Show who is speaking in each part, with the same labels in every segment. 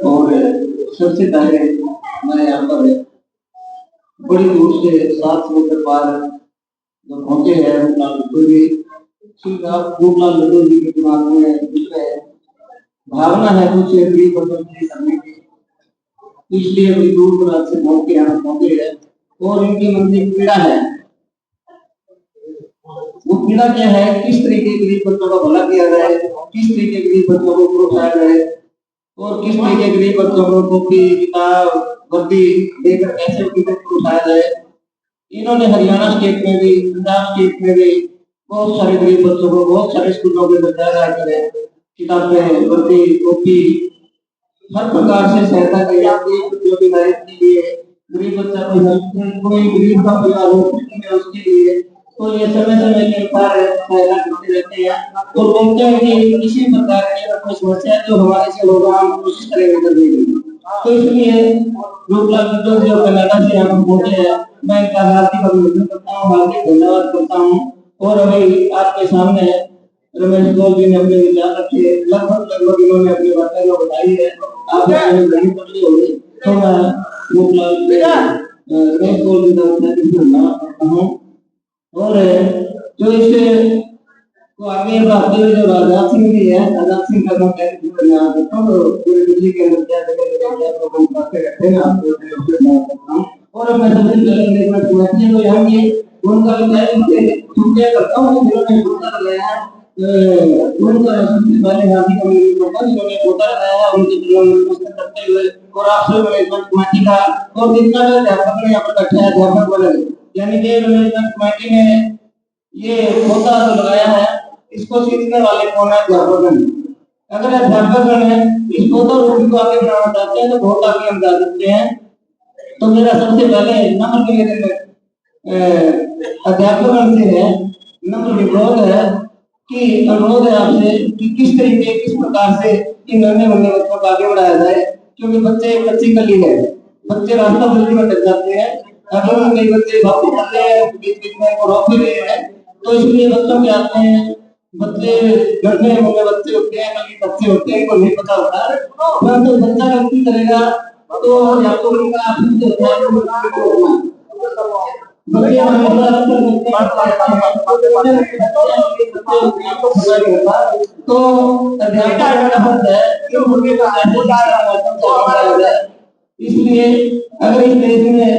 Speaker 1: और सबसे पहले मैं यहाँ पर बड़ी दूर से 7 समुद्र पार जो पहुंचे हैं भूतलाल लड्डू जी के दिमाग में भावना है कुछ गरीब बच्चों के लिए करने की, इसलिए बड़ी दूर दराज से पहुंच के यहाँ पहुंचे हैं। और इनके मन में पीड़ा है, वो पीड़ा क्या है, किस तरीके गरीब बच्चों का भला किया जाए, किस तरीके गरीब बच्चों को प्रोत्साहन जाए और किस तरीके गरीब बच्चों को कॉपी किताब वर्दी देकर कैसे उनकी प्रोत्साहन जाए। इन्होंने हरियाणा स्टेट में भी, पंजाब स्टेट में भी बहुत सारे गरीब बच्चों को बहुत सारे स्कूलों के बच्चा करें, किताबें वर्दी कॉपी हर प्रकार से सहायता करी जाती है बच्चों की मदद के लिए। गरीब बच्चा कोई गरीब का परिवार हो उसके लिए तो ये समय समय के अनुसार करते रहते हैं और बोलते हैं कि किसी प्रकार की अगर कोई समस्या जो हमारे से होगा हम कोशिश करेंगे करने की। तो इसलिए भूतलाल लड्डू जो कनाडा से हम पहुंचे हैं, मैं इनका हार्दिक अभिनंदन करता हूँ, हार्दिक धन्यवाद करता हूँ। और अभी आपके सामने रमेश गौल जी ने अपने विचार रखे, लगभग इन्होंने अपनी बातें बताई है, आप नहीं पड़ी होगी तो मैं भूतलाल रमेश गौल जी का धन्यवाद करता हूँ। और जो इसे को आगे बढ़ाते हुए जो राजा सिंह भी है, राजा सिंह का नाम पूरे दिल्ली के अंदर क्या जगह तो हम बातें करते हैं आपको। और मैं सबसे पहले कमेटी को यहाँ की उनका शुक्रिया करता हूँ जिन्होंने होता लगाया, उनका सबसे पहले हाथी कमेटी को जिन्होंने होता लगाया उनके जीवन करते हुए और आपसे मैनेजमेंट कमेटी का और जितना भी अध्यापक ने यहाँ पर बैठे हैं अध्यापक वाले यानी कि मैनेजमेंट कमेटी ने ये पौधा जो लगाया है इसको सीखने वाले कौन है, अध्यापक। अगर अध्यापक है इस पौधा रोपी को आगे बढ़ाना चाहते हैं तो बहुत आगे हम जा सकते हैं। तो मेरा सबसे पहले नम्र अध्यापक से है नम्र विरोध है कि अनुरोध है आपसे कि किस तरीके किस प्रकार से इन नन्हे मुन्ने बच्चों को आगे बढ़ाया जाए, क्योंकि बच्चे एक कच्ची कली है, बच्चे रास्ता जल्दी में लग जाते हैं। अगर उनके बच्चे भाग करते हैं बीच बीच में वो रोक भी रहे हैं तो इसलिए बच्चों के आते हैं बच्चे गढ़ने मुन्ने बच्चे होते हैं, कभी बच्चे होते हैं को नहीं पता होता है, परंतु बच्चा गलती करेगा तो आपको उनका आपसे होता है बच्चे हमेशा तो अध्यापक का फर्ज है कि उनके इसलिए अगर इस देश में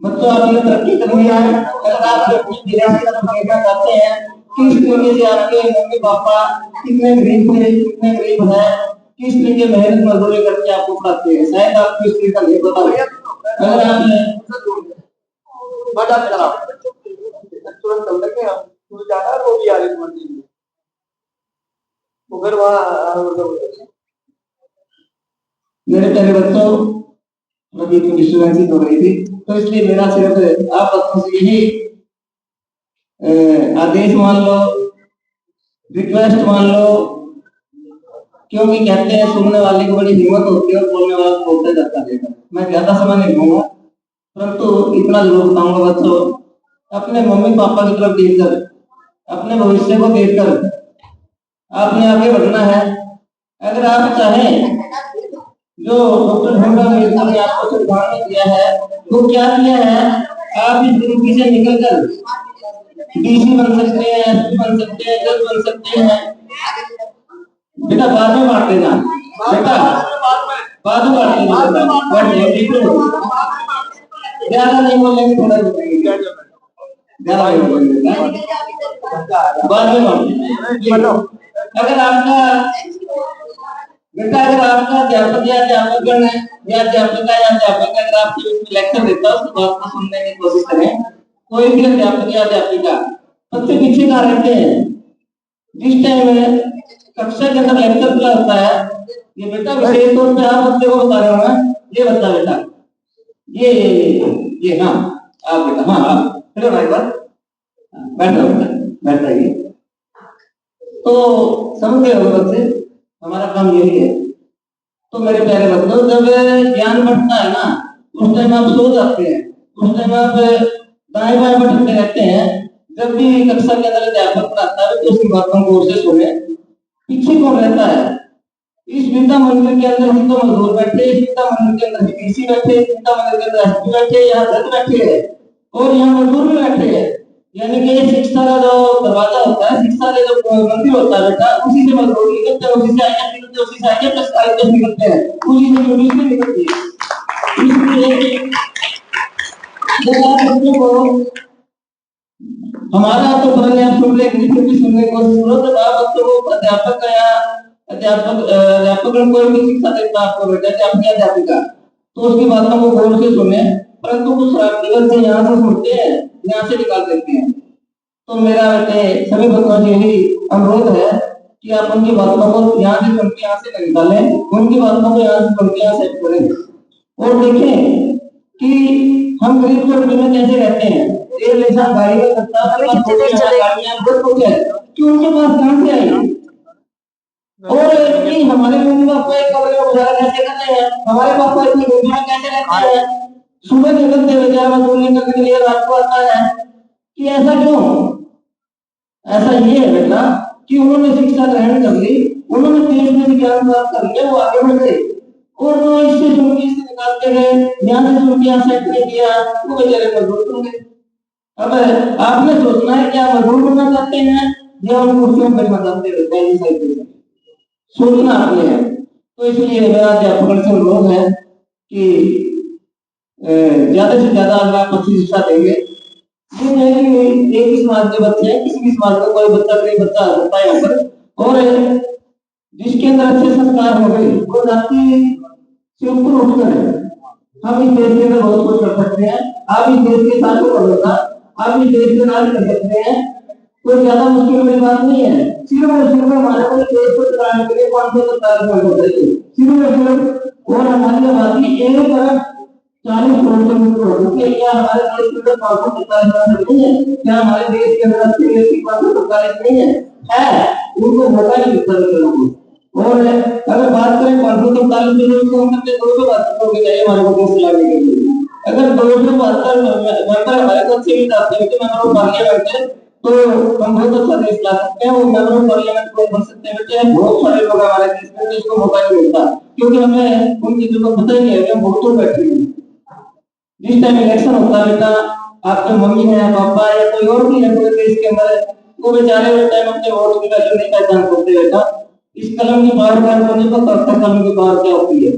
Speaker 1: बच्चों आपने तरक्की करनी है, अगर आप देखना चाहते हैं किस तरीके से आपके मम्मी पापा कितने गरीब थे कितने गरीब है, किस तरीके मेहनत मजदूरी करके आपको पढ़ाते हैं, शायद आपको इस चीज का नहीं पता। अगर आप बड़ा चला तुरंत चल के हम जाना वो भी आ रही मंडी फिर वहां मेरे पहले बच्चों अभी तो डिस्टर्बेंस हो रही थी तो इसलिए मेरा सिर्फ आप बच्चों से यही आदेश मान लो, रिक्वेस्ट मान लो, क्योंकि कहते हैं सुनने वाले को बड़ी हिम्मत होती है और बोलने वाला बोलते जाता है। मैं ज्यादा समय नहीं लूंगा परंतु इतना जरूर बताऊंगा बच्चों, अपने मम्मी पापा की तरफ देखकर अपने भविष्य को देखकर आपने आगे बढ़ना है। अगर आप चाहें जो डॉक्टर भीमराव अम्बेडकर ने आपको संविधान दिया है वो क्या किया है, आप इस जिंदगी से निकलकर डीसी बन सकते हैं, एसपी बन सकते हैं, जज बन सकते हैं। बेटा बाद में बांट देना, बेटा बाद में बांट देना, ज्यादा नहीं बोलेंगे थोड़ा ज्यादा नहीं बोलेंगे बाद में बांट देना। अगर आपका बेटा अगर आपका अध्यापक या अध्यापकगण है या अध्यापिका या अध्यापक अगर आपकी लेक्चर देता है उसकी बात को सुनने की कोशिश करें। कोई भी अध्यापक या अध्यापिका बच्चे पीछे का रहते हैं, जिस टाइम कक्षा के अंदर लेक्चर चला होता है ये बेटा विशेष तौर पे आप बच्चे को बता रहे हो ये बता बेटा ये हाँ आप बेटा हाँ आप चलो ना एक बार बैठो बैठ जाइए। तो समझ गए हो बच्चे, हमारा काम यही है। तो मेरे प्यारे बच्चों जब ज्ञान बढ़ता है ना उस टाइम आप सो जाते हैं, उस टाइम आप दाएं बाएं भटकते रहते हैं, जब भी कक्षा के अंदर अध्यापक पढ़ाता है तो उसकी बातों को गौर से सुने। पीछे कौन रहता है? इस विद्या मंदिर के अंदर ही तो मजदूर बैठे, इस विद्या मंदिर के अंदर डीसी बैठे, इस विद्या मंदिर के अंदर एसपी बैठे, यहाँ जज बैठे हैं और यहाँ मजदूर भी बैठे हैं। यानी कि शिक्षा का जो दरवाजा होता है, शिक्षा का जो मंदिर होता है बेटा, उसी से मजदूर निकलते हैं, उसी से आईएएस निकलते हैं, उसी से आईएएस निकलते हैं, उसी से यूनिस भी निकलती है। इसलिए बच्चों को हमारा तो बदलने आप सुन रहे हैं, भी सुनने को जरूरत है। आप बच्चों को अध्यापक या अध्यापक कोई भी शिक्षा देता है आपको बेटा, अपनी अध्यापिका, तो उसकी बातों को गौर से सुने। परंतु कुछ शरारती बच्चे यहाँ से सुनते हैं, यहाँ से निकाल देते हैं। तो मेरा बेटे सभी बच्चों से यही अनुरोध है कि आप उनकी बातों को यहाँ से सुन के यहाँ से निकालें, उनकी बातों को यहाँ से सुन के यहाँ सेट करें और देखें कि हम गरीब लोग में कैसे रहते हैं। एक इंसान गाड़ी में करता है, कि उनके पास कहां से आई, और कि हमारे मम्मी पापा एक कमरे में गुजारा कैसे करते हैं, हमारे पापा इतनी गर्मी में कैसे रहते हैं, सुबह निकलते हुए बेचारा मजदूरी करने के लिए रात को आता है, कि ऐसा क्यों? ऐसा ये है बेटा कि उन्होंने शिक्षा ग्रहण कर ली, उन्होंने देश में ज्ञान प्राप्त कर लिया, वो आगे बढ़ गए और वो इससे सुन के इससे निकालते गए, यहाँ से सुन के यहाँ सेट नहीं किया, वो बेचारे मजदूर बन गए। अब आपने सोचना है कि आप मजदूर बनना चाहते हैं या उन कुर्सियों पर बैठना चाहते हैं, सोचना आपने है। तो इसलिए मेरा अध्यापक से अनुरोध है कि ज्यादा से ज्यादा अगर आप अच्छी शिक्षा देंगे, ये नहीं एक ही समाज के बच्चे हैं, किसी भी समाज का कोई बच्चा गरीब बच्चा होता है यहाँ पर, और जिसके अंदर अच्छे संस्कार हो गए वो जाति से ऊपर उठकर हम इस देश के अंदर बहुत कुछ कर सकते हैं। आप इस देश के साथ बढ़ोगा, आप इस देश के नाम कर सकते हैं, कोई ज्यादा मुश्किल वाली बात नहीं है। सिर्फ और सिर्फ हमारे को देश को चलाने के लिए 547 हो जाएगी, सिर्फ और सिर्फ। और हमारी आबादी एक तरफ 40 करोड़ से ऊपर हो चुकी है। क्या हमारे देश के अंदर 547 नहीं है? क्या हमारे देश के अंदर 547 नहीं है? उनको मौका नहीं मिलता लोगों को। और अगर बात करें 547 तो हम अपने 272 के चाहिए हमारे को देश चलाने के लिए। अगर 272 मेंबर हमारे को अच्छे मेंबर ऑफ पार्लियामेंट है तो हम बहुत अच्छा देश ला सकते हैं। वो मेंबर ऑफ पार्लियामेंट को बन सकते हैं बेटे। बहुत सारे लोग हमारे देश में जिसको मौका नहीं मिलता, क्योंकि हमें उन चीजों का पता ही नहीं है कि हम बहुत बैठे हैं। जिस टाइम इलेक्शन होता है बेटा, आपके मम्मी है, पापा या कोई और भी है पूरे देश के अंदर, वो बेचारे उस टाइम अपने वोट की वैल्यू नहीं पहचान सकते बेटा। इस कलम की पावर क्या होने पर कलम की पावर क्या होती है।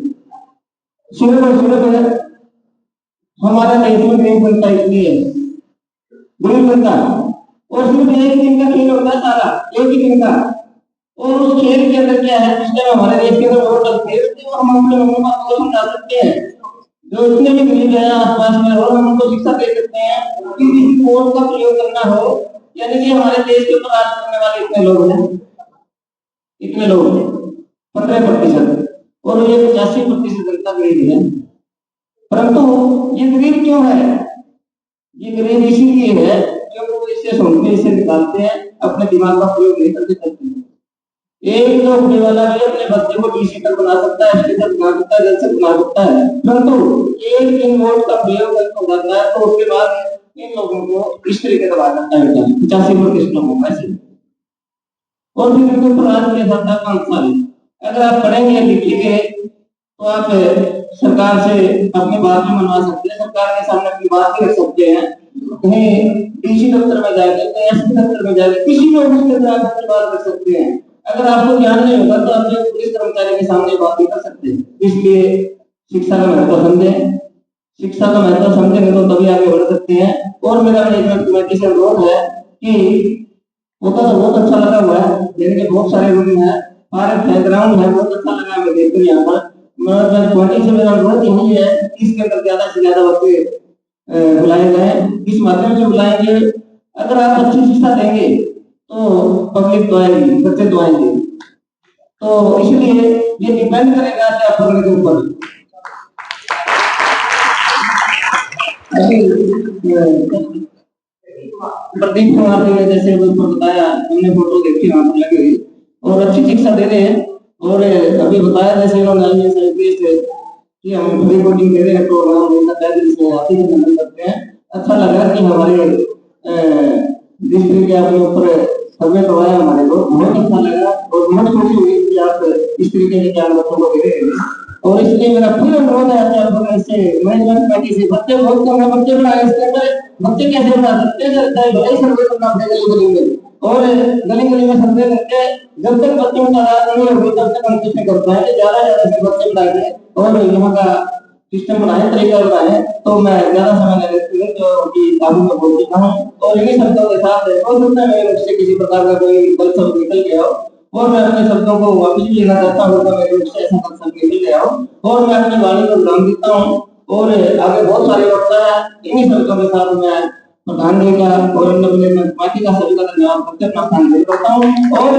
Speaker 1: सिर्फ और सिर्फ हमारा देश में गरीब जनता इसलिए है, गरीब जनता, और सिर्फ एक दिन का खेल होता है सारा, एक ही दिन का। और उस खेल के अंदर क्या है, जिस टाइम हमारे देश के अंदर वोट डलते हैं और हम अपने मम्मी पापा को समझा सकते हैं, जो इतने भी गरीब है आसपास में, और हम उनको शिक्षा दे सकते हैं कि किसी वोट का प्रयोग करना हो। यानी कि हमारे देश के ऊपर राज करने वाले इतने लोग हैं, इतने लोग 15%, और ये 85% जनता गरीब है। परंतु ये गरीब क्यों है? ये गरीब इसीलिए है क्योंकि वो इससे सुनते, इससे निकालते हैं, अपने दिमाग का प्रयोग नहीं करते करते हैं। एक नौकरी वाला भी अपने बच्चे को डीसी तक बना सकता है, एसपी तक बना सकता है, जज तक बना सकता है, परंतु एक इन वोट का प्रयोग हो जाता है तो उसके बाद इन लोगों को इस तरीके दबा देता है 85% लोगों को ऐसे, और फिर इनके ऊपर राज किया जाता है 5 साल। अगर आप पढ़ेंगे लिखेंगे तो आप सरकार से अपनी बात भी मनवा सकते हैं, सरकार के सामने अपनी बात भी रख सकते हैं, कहीं डीसी दफ्तर में जाएंगे, कहीं एसपी दफ्तर में जाएंगे, किसी भी ऑफिस के अंदर आप अपनी बात रख सकते हैं। अगर आपको ज्ञान नहीं होगा तो आप पुलिस कर्मचारी के सामने बात नहीं कर सकते। इसलिए शिक्षा का महत्व समझें, शिक्षा का महत्व समझेंगे तो तभी आगे बढ़ सकते हैं। और मेरा मैनेजमेंट से अनुरोध है कि होता तो बहुत अच्छा लगा हुआ है, लेकिन बहुत सारे रूम है, पार्क है, ग्राउंड है, बहुत अच्छा लगा हमें देखकर यहाँ पर। मैं पॉइंटिंग से मेरा अनुरोध यही है कि इसके अंदर ज्यादा से ज्यादा बच्चे बुलाए जाए, इस माध्यम से बुलाएंगे। अगर आप अच्छी शिक्षा देंगे तो पब्लिक तो आएगी, बच्चे तो आएंगे। तो इसलिए ये डिपेंड करेगा अध्यापक के ऊपर। प्रदीप कुमार जी ने जैसे बताया, हमने फोटो देखी वहां पर लगी हुई, और अच्छी शिक्षा दे रहे हैं। और अभी बताया जैसे इन्होंने कि हम फ्री कोचिंग दे रहे हैं, तो हम करते हैं। अच्छा लगा कि हमारे जिस तरीके आपने ऊपर सर्वे करवाया हमारे को बहुत अच्छा लगा और बहुत खुशी हुई कि आप इस तरीके के ज्ञान बच्चों को दे रहे हैं। और इसलिए मेरा पूरा अनुरोध है कि आप ऐसे मैनेजमेंट कमेटी से बच्चे बहुत कम है, बच्चे बढ़ाए इसके अंदर बच्चे कैसे बढ़ा सकते हैं, चाहे बड़े सर्वे करना पड़ेगा गली गली में और गली गली में सर्वे करके जब तक बच्चों की तादाद नहीं होगी तब तक हम कोशिश करते हैं कि ज्यादा से बच्चे बढ़ाएंगे और यहाँ का सिस्टम बनाए, तरीका बनाए। तो मैं ज्यादा समय लेते हुए जो कि काबू में बोल चुका हूँ और इन्हीं शब्दों के साथ हो सकता है मेरे मुझसे किसी प्रकार का कोई गलत शब्द निकल गया हो और मैं अपने शब्दों को वापिस भी लेना चाहता हूँ तो मेरे मुझसे ऐसा गलत शब्द निकल गया हो और मैं अपनी वाणी को विराम देता हूँ और आगे बहुत सारे वक्ता है, इन्हीं शब्दों के साथ मैं प्रधान जी का और अन्य बाकी का सभी का धन्यवाद करते अपना स्थान करता हूँ और